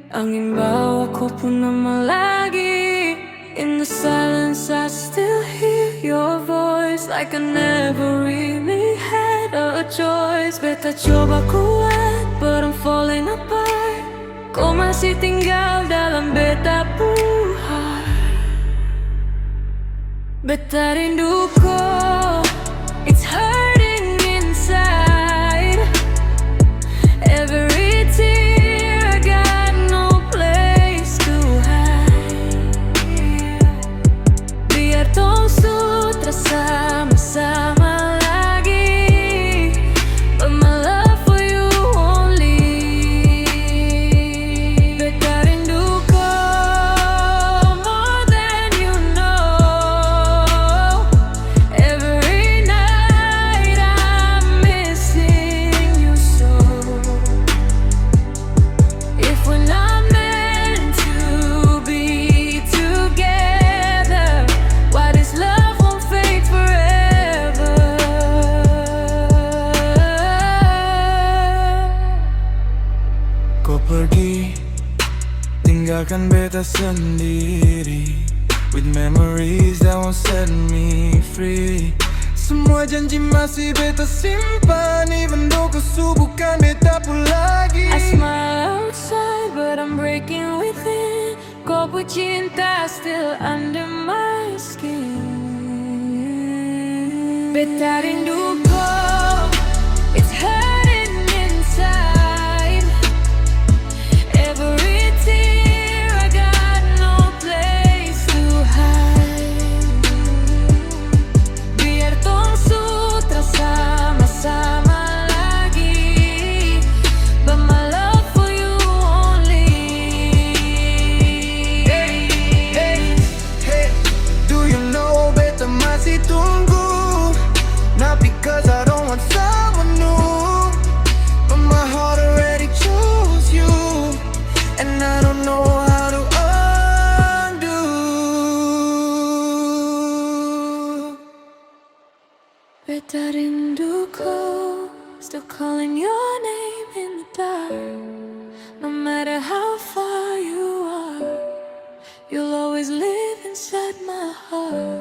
Angin bawa ko pun nama lagi. In the silence I still hear your voice, like I never really had a choice. Beta coba kuat, but I'm falling apart. Kau masih tinggal dalam beta puhar. Beta rindu kau, it's hurting inside. Every tear I got no place to hide. Biar tong sutra sama-sama lagi, but my love for you won't leave. Beta rindu kau more than you know. Every night I'm missing you so. If we're not meant to be together, why this love won't fade forever? Kau pergi, tinggalkan beta sendiri, with memories that won't set me free. Semua janji masih beta simpan, even though kau subuhkan beta pun lagi. I smile outside, but I'm breaking within. Kau pun cinta still under my skin. Beta rindu kau, it's hurting inside. Every tear I got no place to hide. Biar tong sutra sama-sama lagi, but my love for you won't leave. Hey, do you know beta masih tunggu? Not because I don't want someone new, but my heart already chose you, and I don't know how to undo. Beta rindu kau, still calling your name in the dark. No matter how far you are, you'll always live inside my heart.